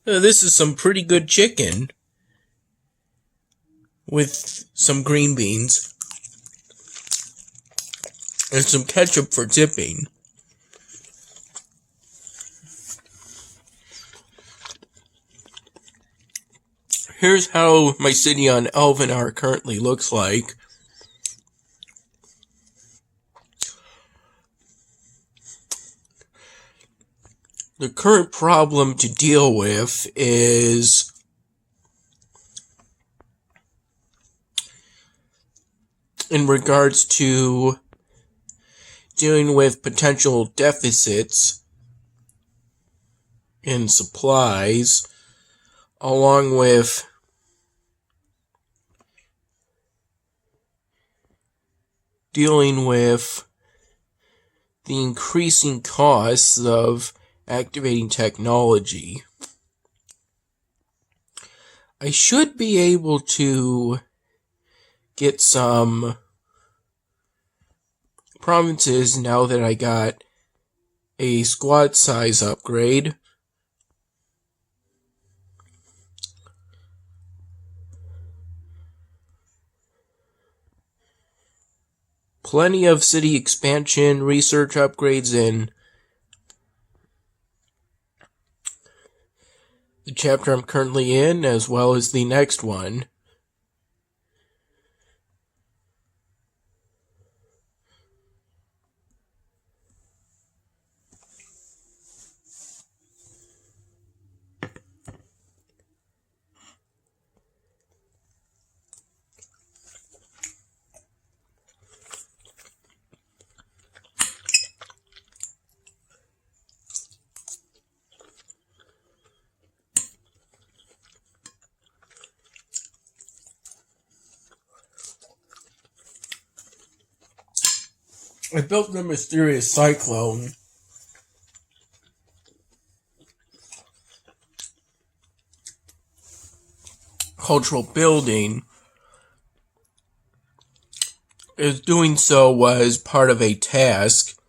This is some pretty good chicken with some green beans and some ketchup for dipping. Here's how my city on Elvenar currently looks like. The current problem to deal with is in regards to dealing with potential deficits in supplies, along with dealing with the increasing costs of activating technology. I should be able to get some provinces now that I got a squad size upgrade. Plenty of city expansion, research upgrades in the chapter I'm currently in, as well as the next one. I built the mysterious cyclone. Cultural building. As doing so was part of a task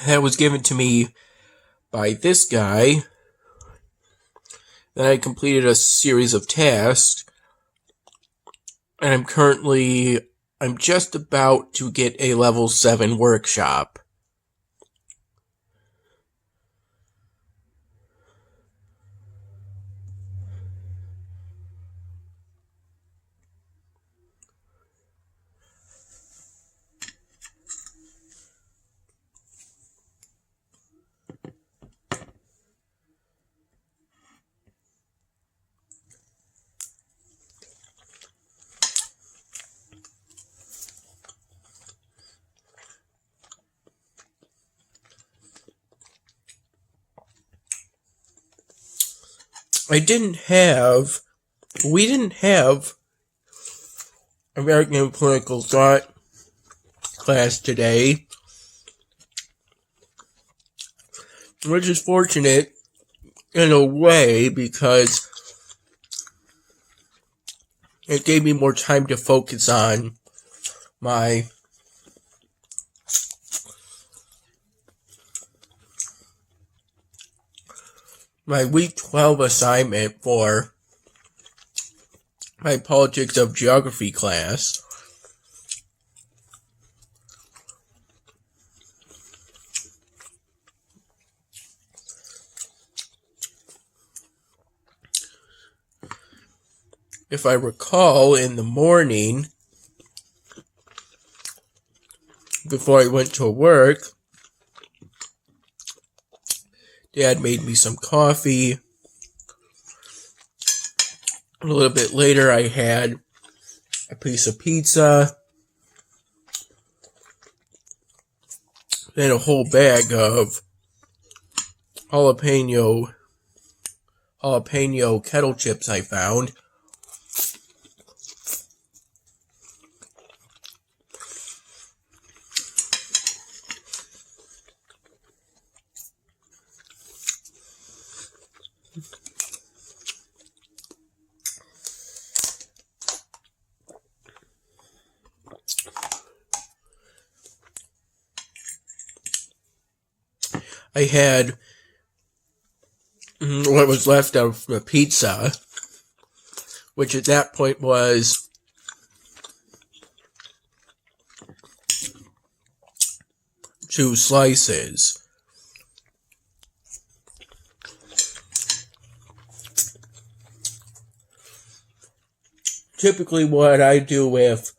that was given to me by this guy. Then I completed a series of tasks, and I'm just about to get a level 7 workshop. We didn't have American political thought class today, which is fortunate in a way because it gave me more time to focus on my week 12 assignment for my politics of geography class. If I recall, in the morning, before I went to work, Dad made me some coffee. A little bit later, I had a piece of pizza, then a whole bag of jalapeno kettle chips I found. I had what was left of the pizza, which at that point was 2 slices. Typically what I do with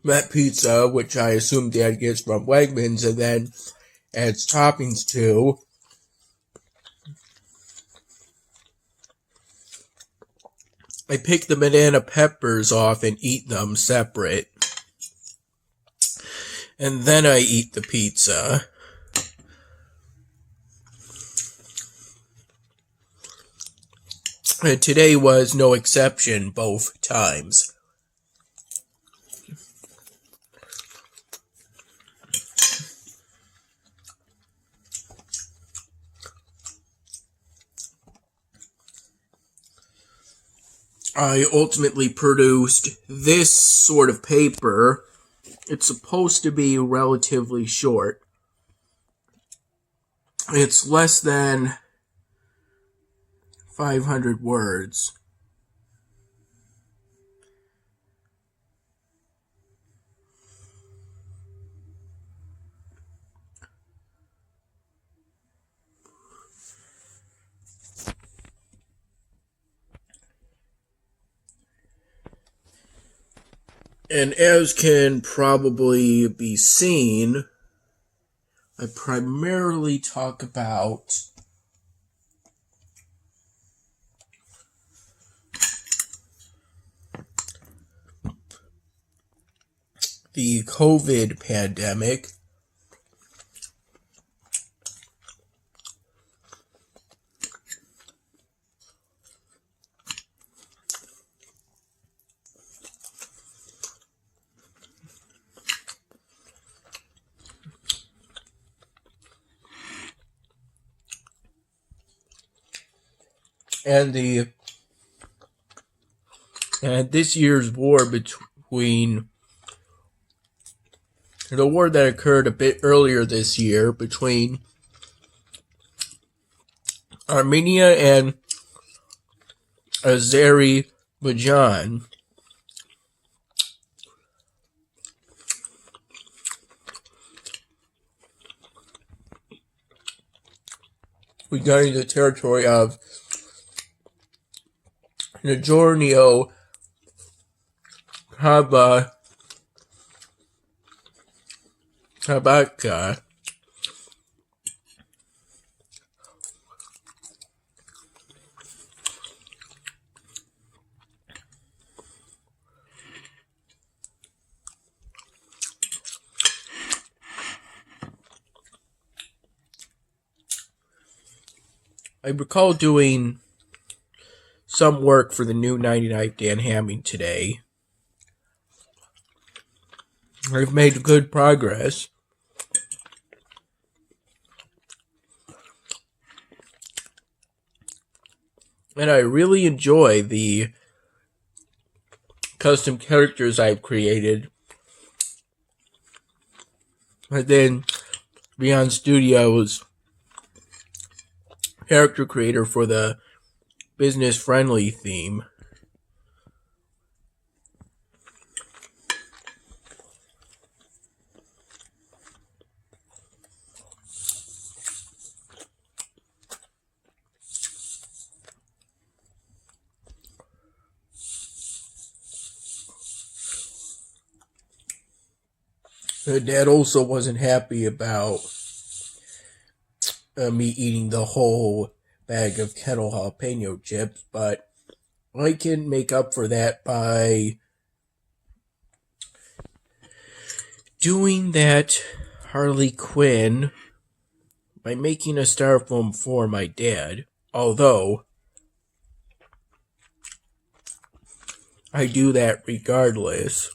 that pizza, which I assume Dad gets from Wegmans and then adds toppings to, I pick the banana peppers off and eat them separate. And then I eat the pizza. And today was no exception both times. I ultimately produced this sort of paper. It's supposed to be relatively short. It's less than 500 words. And as can probably be seen, I primarily talk about the COVID pandemic, and this year's war between the war that occurred a bit earlier this year between Armenia and Azerbaijan. Regarding the territory of Nagorno-Karabakh, I recall doing some work for the new 99 Dan Hamming today. I've made good progress. And I really enjoy the custom characters I've created. And then Beyond Studios character creator for the business-friendly theme. Dad also wasn't happy about me eating the whole bag of Kettle jalapeno chips, but I can make up for that by doing that Harley Quinn by making a styrofoam for my dad, although I do that regardless.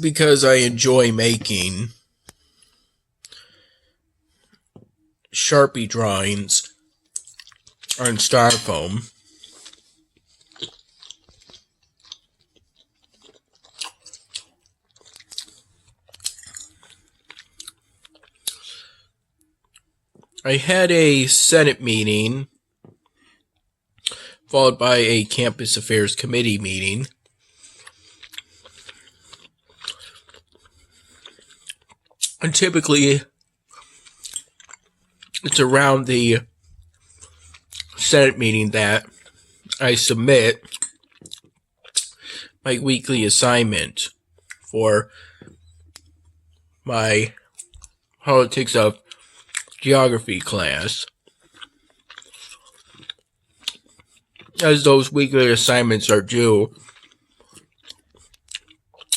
Because I enjoy making Sharpie drawings on styrofoam. I had a Senate meeting, followed by a Campus Affairs Committee meeting. And typically, it's around the Senate meeting that I submit my weekly assignment for my Politics of Geography class, as those weekly assignments are due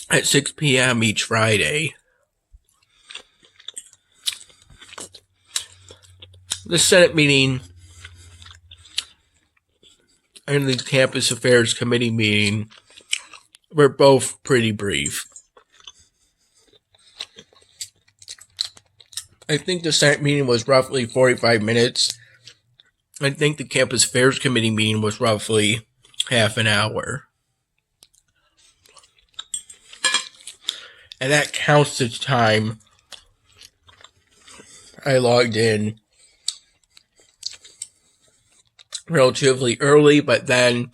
at 6 p.m. each Friday. The Senate meeting and the Campus Affairs Committee meeting were both pretty brief. I think the Senate meeting was roughly 45 minutes. I think the Campus Affairs Committee meeting was roughly half an hour. And that counts the time I logged in relatively early, but then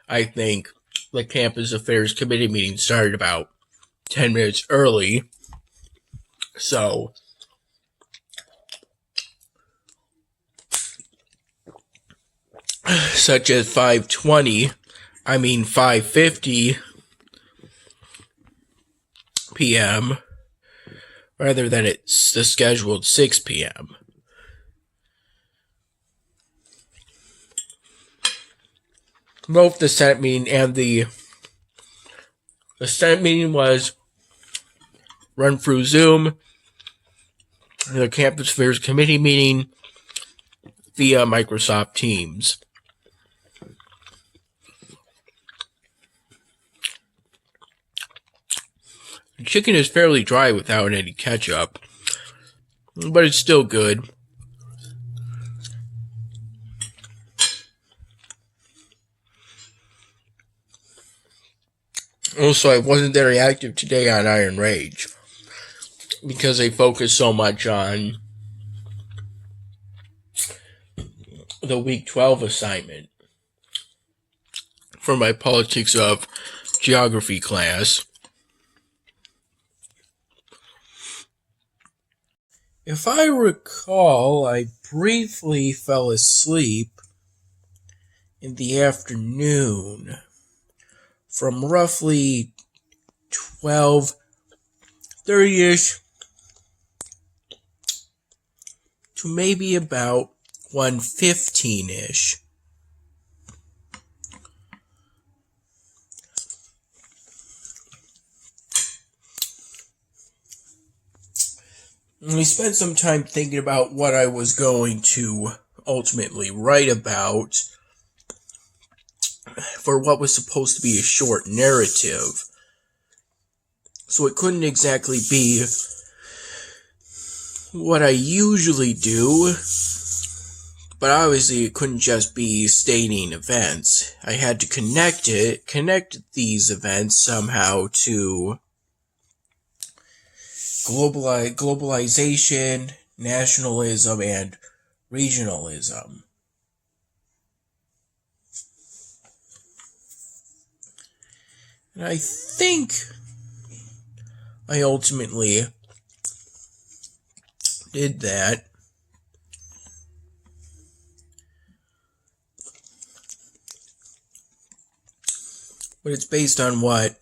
I think the Campus Affairs Committee meeting started about 10 minutes early. So such as 5:50 p.m. rather than it's the scheduled 6 p.m. Both the Senate meeting and the Senate meeting was run through Zoom. The Campus Affairs Committee meeting via Microsoft Teams. The chicken is fairly dry without any ketchup, but it's still good. Also, I wasn't very active today on Iron Rage because I focused so much on the Week 12 assignment for my Politics of Geography class. If I recall, I briefly fell asleep in the afternoon from roughly 12:30ish to maybe about 1:15ish. And we spent some time thinking about what I was going to ultimately write about for what was supposed to be a short narrative. So it couldn't exactly be what I usually do, but obviously it couldn't just be stating events. I had to connect these events somehow to globalization, nationalism, and regionalism. And I think I ultimately did that. But it's based on what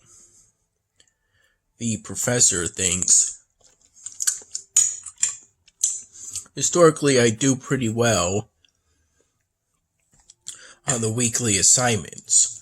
the professor thinks. Historically, I do pretty well on the weekly assignments.